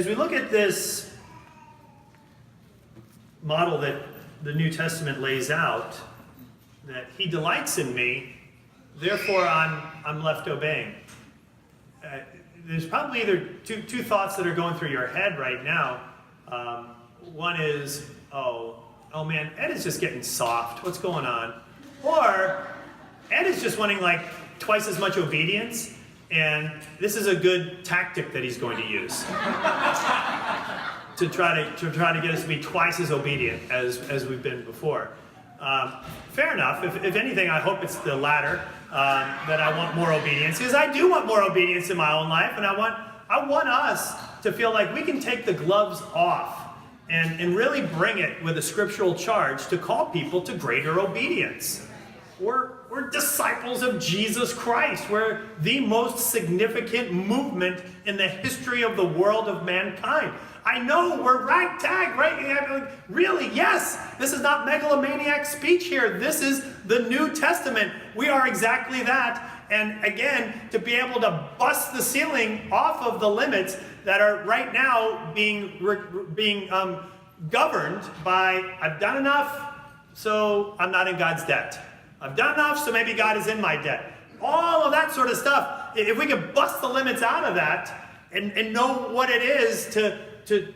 as we look at this model that the New Testament lays out, that he delights in me, therefore I'm left obeying. There's probably either two thoughts that are going through your head right now. One is, oh man, Ed is just getting soft. What's going on? Or Ed is just wanting like twice as much obedience, and this is a good tactic that he's going to use to try to get us to be twice as obedient as we've been before. Fair enough. If anything, I hope it's the latter, that I want more obedience, because I do want more obedience in my own life, and I want us to feel like we can take the gloves off and really bring it with a scriptural charge to call people to greater obedience. We're disciples of Jesus Christ. We're the most significant movement in the history of the world of mankind. I know we're ragtag, right? Really, yes. This is not megalomaniac speech here. This is the New Testament. We are exactly that. And again, to be able to bust the ceiling off of the limits that are right now being governed by, I've done enough, so I'm not in God's debt. I've done enough, so maybe God is in my debt. All of that sort of stuff. If we could bust the limits out of that and know what it is to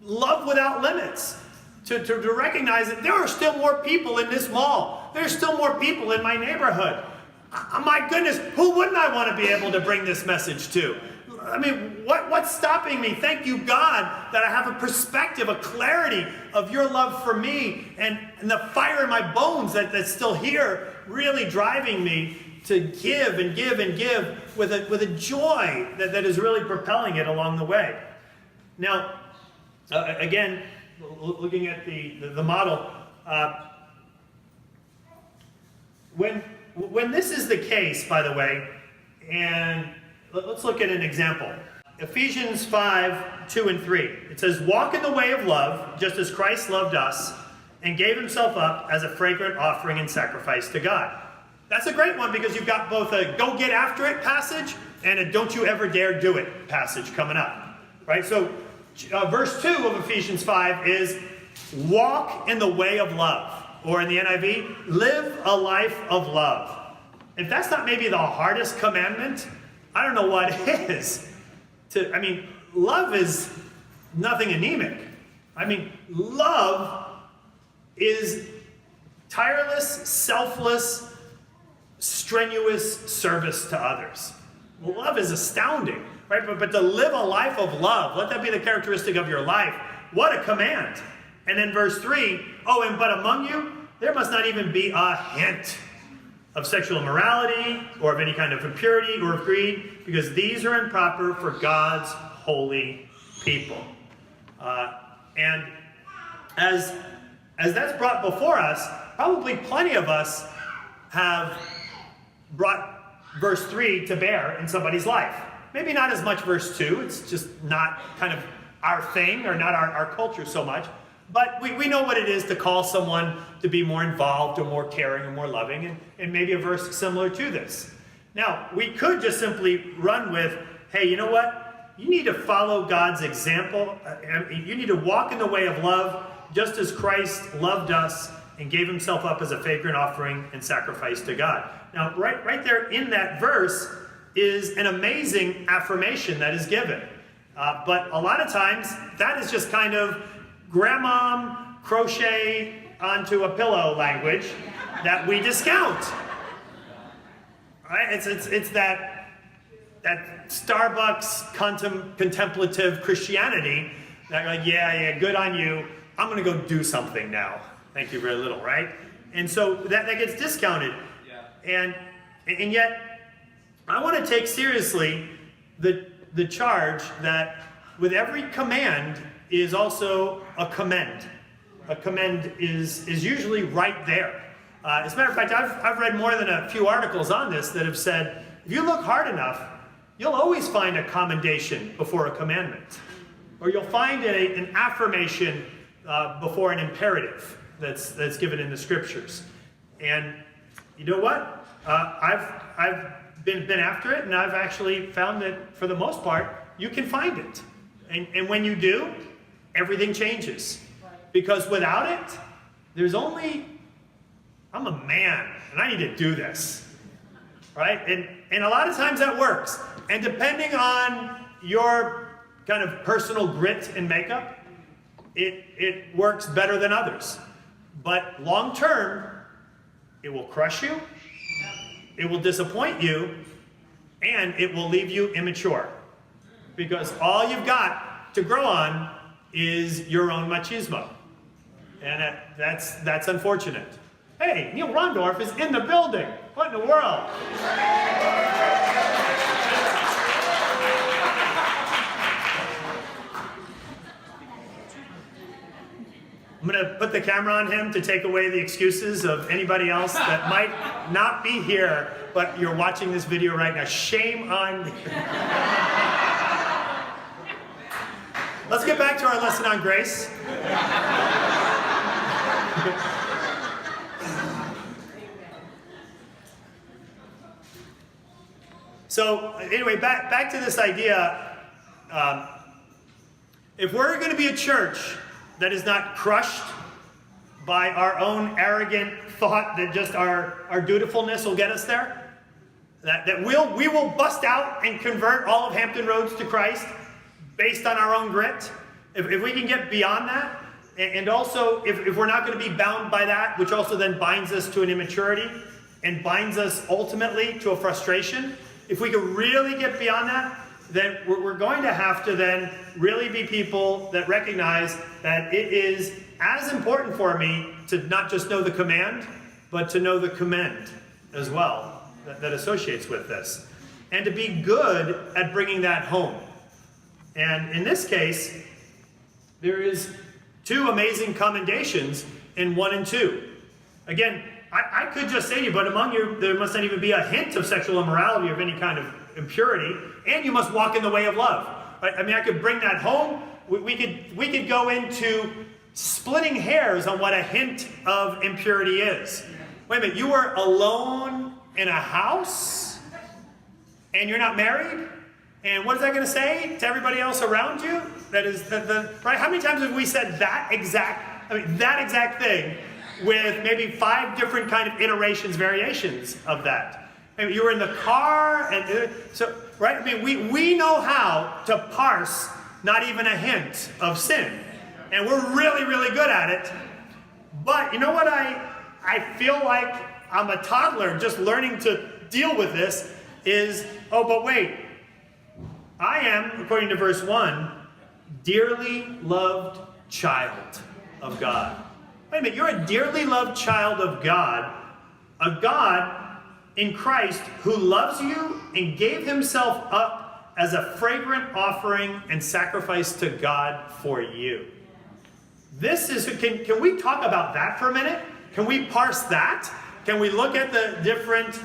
love without limits, to recognize that there are still more people in this mall. There's still more people in my neighborhood. My goodness, who wouldn't I want to be able to bring this message to? I mean, what's stopping me? Thank you, God, that I have a perspective, a clarity of your love for me, and the fire in my bones that's still here, really driving me to give and give and give with a joy that is really propelling it along the way. Now, again, looking at the model, when this is the case, by the way, and let's look at an example. Ephesians 5, 2 and 3. It says, walk in the way of love, just as Christ loved us, and gave himself up as a fragrant offering and sacrifice to God. That's a great one, because you've got both a go get after it passage and a don't you ever dare do it passage coming up. Right? So verse 2 of Ephesians 5 is, walk in the way of love. Or in the NIV, live a life of love. If that's not maybe the hardest commandment, I don't know what is. Love is nothing anemic. Love is tireless, selfless, strenuous service to others. Love is astounding, right? But to live a life of love, let that be the characteristic of your life. What a command. And then verse 3, but among you, there must not even be a hint of sexual immorality or of any kind of impurity or of greed, because these are improper for God's holy people. And as that's brought before us, probably plenty of us have brought verse 3 to bear in somebody's life. Maybe not as much verse 2. It's just not kind of our thing, or not our culture so much. But we know what it is to call someone to be more involved or more caring or more loving, and maybe a verse similar to this. Now, we could just simply run with, hey, you know what? You need to follow God's example. You need to walk in the way of love, just as Christ loved us and gave himself up as a fragrant offering and sacrifice to God. Now, right there in that verse is an amazing affirmation that is given. But a lot of times, that is just kind of grandmom crochet onto a pillow language that we discount. Right? It's that Starbucks contemplative Christianity that, like, yeah, good on you. I'm going to go do something now. Thank you very little, right? And so that gets discounted. Yeah. And yet, I want to take seriously the charge that with every command is also a commend. A commend is usually right there. As a matter of fact, I've read more than a few articles on this that have said, if you look hard enough, you'll always find a commendation before a commandment. Or you'll find an affirmation before an imperative that's given in the scriptures. And you know what? I've been after it, and I've actually found that for the most part, you can find it. And when you do, everything changes. Because without it, there's only, I'm a man, and I need to do this. Right? And a lot of times that works. And depending on your kind of personal grit and makeup, it works better than others. But long term, it will crush you, it will disappoint you, and it will leave you immature. Because all you've got to grow on is your own machismo. And that's unfortunate. Hey, Neil Rondorf is in the building. What in the world? I'm going to put the camera on him to take away the excuses of anybody else that might not be here, but you're watching this video right now. Shame on you. Let's get back to our lesson on grace. So anyway, back to this idea. If we're going to be a church that is not crushed by our own arrogant thought that just our dutifulness will get us there, that we will bust out and convert all of Hampton Roads to Christ based on our own grit, if we can get beyond that, and also if we're not going to be bound by that, which also then binds us to an immaturity and binds us ultimately to a frustration, if we can really get beyond that, then we're going to have to then really be people that recognize that it is as important for me to not just know the command, but to know the commend as well that associates with this. And to be good at bringing that home. And in this case, there is two amazing commendations in 1 and 2. Again, I could just say to you, but among you there must not even be a hint of sexual immorality or of any kind of impurity, and you must walk in the way of love. Right? I mean, I could bring that home. We could go into splitting hairs on what a hint of impurity is. Wait a minute, you were alone in a house, and you're not married? And what is that going to say to everybody else around you? That is right? How many times have we said that exact thing with maybe 5 different kind of iterations, variations of that? Maybe you were in the car, and so right. I mean, we know how to parse not even a hint of sin, and we're really, really good at it. But you know what? I feel like I'm a toddler just learning to deal with this. But wait. I am, according to verse 1, dearly loved child of God. Wait a minute, you're a dearly loved child of God, a God in Christ who loves you and gave himself up as a fragrant offering and sacrifice to God for you. This is, can we talk about that for a minute? Can we parse that? Can we look at the different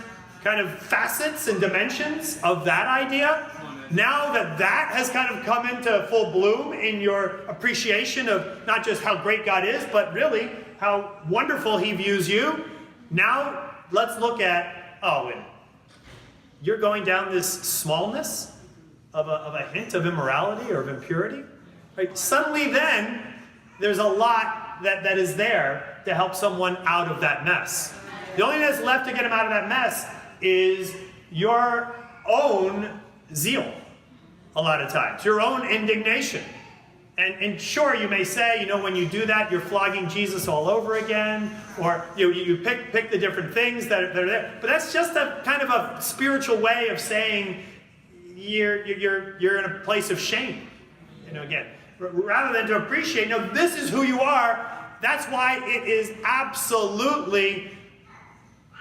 kind of facets and dimensions of that idea? Now that has kind of come into full bloom in your appreciation of not just how great God is, but really how wonderful he views you. Now let's look at, and you're going down this smallness of a hint of immorality or of impurity. Right? Suddenly then, there's a lot that is there to help someone out of that mess. The only thing that's left to get him out of that mess is your own zeal, a lot of times, your own indignation. And sure, you may say, when you do that, you're flogging Jesus all over again, or you pick the different things that are there. But that's just a kind of a spiritual way of saying you're in a place of shame. Again, rather than to appreciate, this is who you are. That's why it is absolutely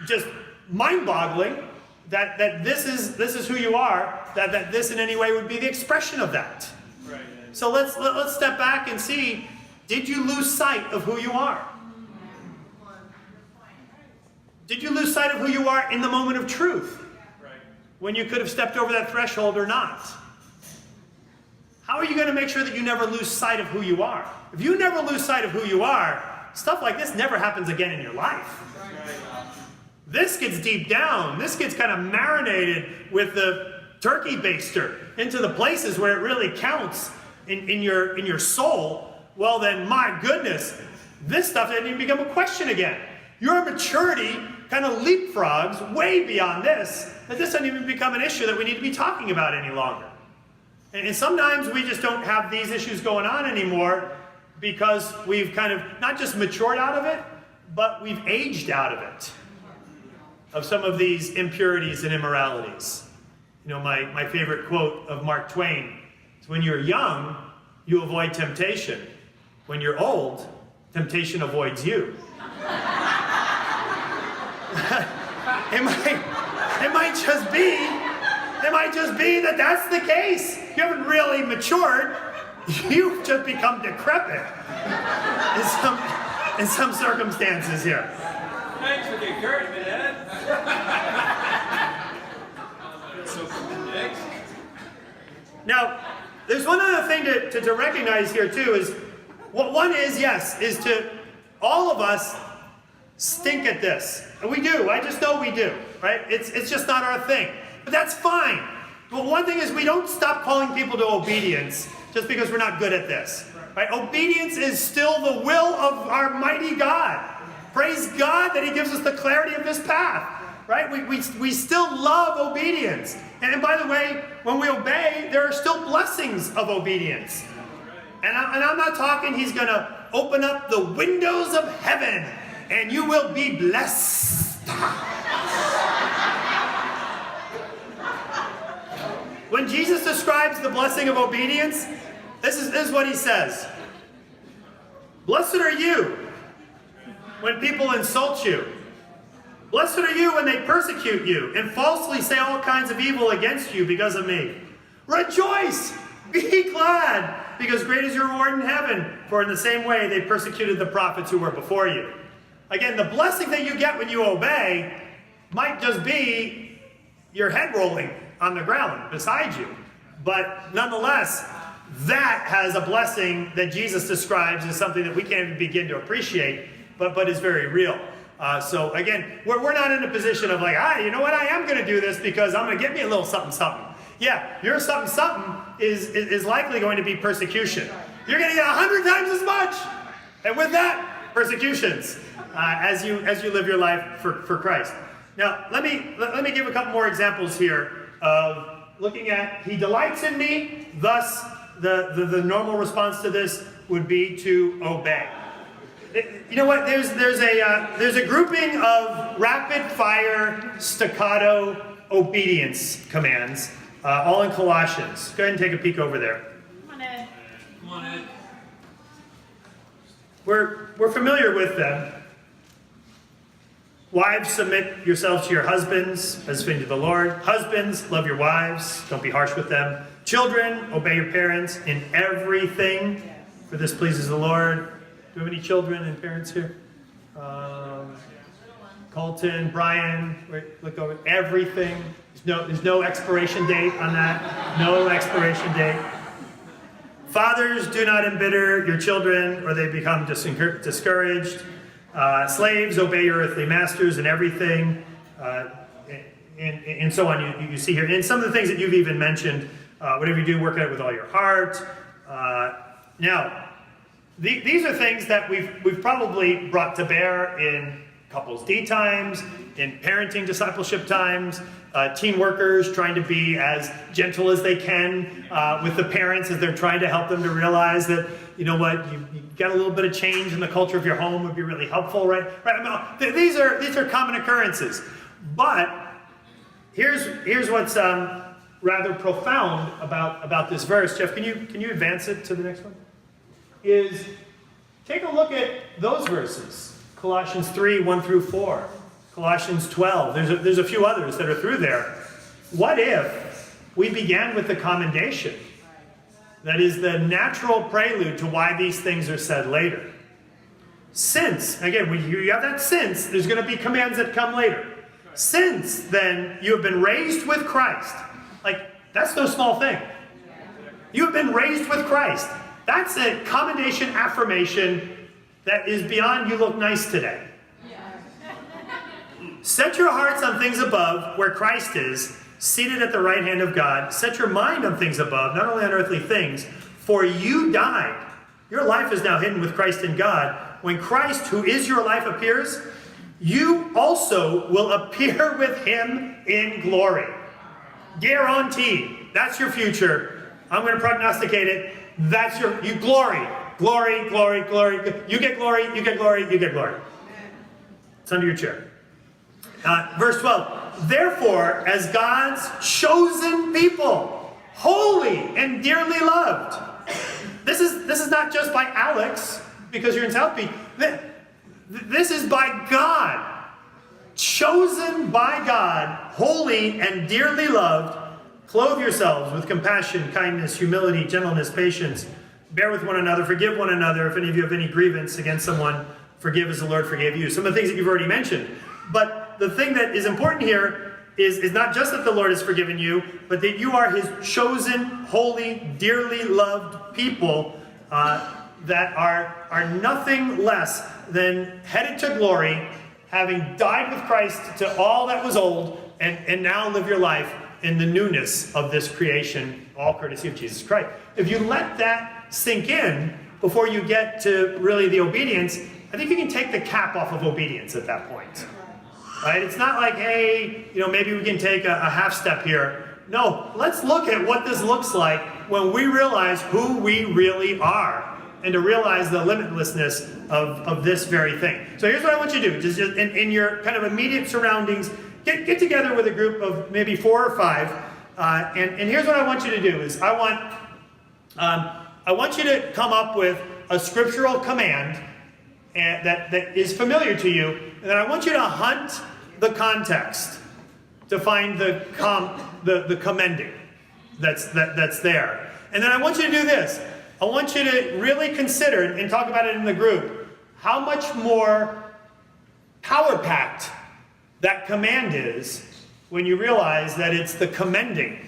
just mind-boggling that this is who you are, that this in any way would be the expression of that. Right. So let's step back and see, did you lose sight of who you are? Did you lose sight of who you are in the moment of truth? Right. When you could have stepped over that threshold or not? How are you going to make sure that you never lose sight of who you are? If you never lose sight of who you are, stuff like this never happens again in your life. This gets deep down. This gets kind of marinated with the turkey baster into the places where it really counts in your soul, well then, my goodness, this stuff didn't even become a question again. Your maturity kind of leapfrogs way beyond this, that this doesn't even become an issue that we need to be talking about any longer. And sometimes we just don't have these issues going on anymore because we've kind of not just matured out of it, but we've aged out of it, of some of these impurities and immoralities. You know, my favorite quote of Mark Twain is, when you're young, you avoid temptation. When you're old, temptation avoids you. It might just be that that's the case. You haven't really matured. You've just become decrepit in some circumstances here. Thanks for the encouragement, Ed. Now, there's one other thing to recognize here too, is what one is, yes, is to all of us stink at this. And we do. I just know we do, right? It's just not our thing. But that's fine. But one thing is, we don't stop calling people to obedience just because we're not good at this. Right? Obedience is still the will of our mighty God. Praise God that He gives us the clarity of this path. Right? We still love obedience. And by the way, when we obey, there are still blessings of obedience. And I'm not talking He's going to open up the windows of heaven and you will be blessed. When Jesus describes the blessing of obedience, this is what He says. Blessed are you when people insult you. Blessed are you when they persecute you and falsely say all kinds of evil against you because of me. Rejoice! Be glad, because great is your reward in heaven, for in the same way they persecuted the prophets who were before you. Again, the blessing that you get when you obey might just be your head rolling on the ground beside you. But nonetheless, that has a blessing that Jesus describes as something that we can't even begin to appreciate, but is very real. So again, we're not in a position of like, you know what, I am going to do this because I'm going to get me a little something, something. Yeah, your something, something is likely going to be persecution. You're going to get 100 times as much. And with that, persecutions as you live your life for Christ. Now, let me give a couple more examples here of looking at, He delights in me, thus the normal response to this would be to obey. You know what? There's a grouping of rapid-fire, staccato obedience commands, all in Colossians. Go ahead and take a peek over there. Come on, Ed. Come on, Ed. We're familiar with them. Wives, submit yourselves to your husbands as fitting to the Lord. Husbands, love your wives. Don't be harsh with them. Children, obey your parents in everything, for this pleases the Lord. Do we have any children and parents here? Colton, Brian, look over everything. There's no expiration date on that. No expiration date. Fathers, do not embitter your children or they become discouraged. Slaves, obey your earthly masters in everything. And so on, you see here. And some of the things that you've even mentioned, whatever you do, work at it with all your heart. Now, these are things that we've probably brought to bear in couples D times, in parenting discipleship times, teen workers trying to be as gentle as they can with the parents as they're trying to help them to realize that, you know what, you get a little bit of change in the culture of your home would be really helpful, right? I mean, these are common occurrences. But here's what's rather profound about this verse. Jeff, can you advance it to the next one? Is take a look at those verses. Colossians 3, 1 through 4. Colossians 12. There's a few others that are through there. What if we began with the commendation? That is the natural prelude to why these things are said later. Since, again, when you have that since, there's going to be commands that come later. Since, then, you have been raised with Christ. Like, that's no small thing. You have been raised with Christ. That's a commendation, affirmation that is beyond you look nice today. Set your hearts on things above, where Christ is, seated at the right hand of God. Set your mind on things above, not only on earthly things. For you died. Your life is now hidden with Christ in God. When Christ, who is your life, appears, you also will appear with him in glory. Guaranteed. That's your future. I'm going to prognosticate it. That's your glory. Glory, glory, glory. You get glory, you get glory, you get glory. It's under your chair. Verse 12. Therefore, as God's chosen people, holy and dearly loved. This is not just by Alex, because you're in South Beach. This is by God. Chosen by God, holy and dearly loved. Clothe yourselves with compassion, kindness, humility, gentleness, patience. Bear with one another, forgive one another. If any of you have any grievance against someone, forgive as the Lord forgave you. Some of the things that you've already mentioned. But the thing that is important here is not just that the Lord has forgiven you, but that you are his chosen, holy, dearly loved people that are nothing less than headed to glory, having died with Christ to all that was old, and now live your life in the newness of this creation, all courtesy of Jesus Christ. If you let that sink in before you get to really the obedience, I think you can take the cap off of obedience at that point. Right? It's not like, hey, maybe we can take a half step here. No, let's look at what this looks like when we realize who we really are, and to realize the limitlessness of this very thing. So here's what I want you to do. Just in your kind of immediate surroundings, get together with a group of maybe 4 or 5, and here's what I want you to do is I want you to come up with a scriptural command that is familiar to you, and then I want you to hunt the context to find the commending that's there. And then I want you to do this. I want you to really consider, and talk about it in the group, how much more power-packed that command is when you realize that it's the commending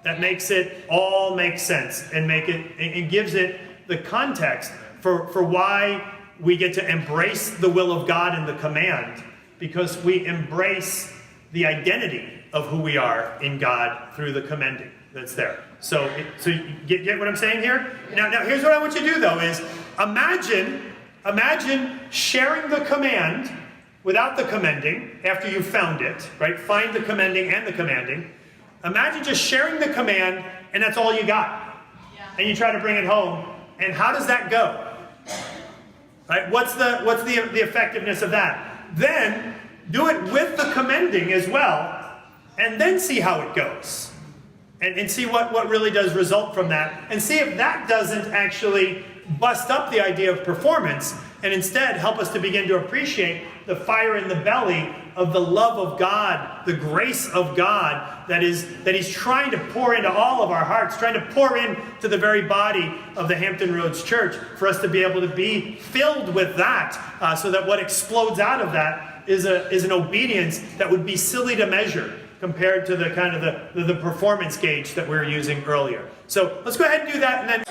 that makes it all make sense and gives it the context for why we get to embrace the will of God in the command, because we embrace the identity of who we are in God through the commending that's there. So you get what I'm saying here? Now here's what I want you to do though is imagine sharing the command without the commending after you've found it, right? Find the commending and the commanding. Imagine just sharing the command and that's all you got. Yeah. And you try to bring it home. And how does that go? Right? What's the effectiveness of that? Then do it with the commending as well, and then see how it goes. And see what really does result from that. And see if that doesn't actually bust up the idea of performance, and instead help us to begin to appreciate the fire in the belly of the love of God, the grace of God that he's trying to pour into all of our hearts, trying to pour into the very body of the Hampton Roads Church, for us to be able to be filled with that, so that what explodes out of that is an obedience that would be silly to measure compared to the kind of the performance gauge that we were using earlier. So let's go ahead and do that, and then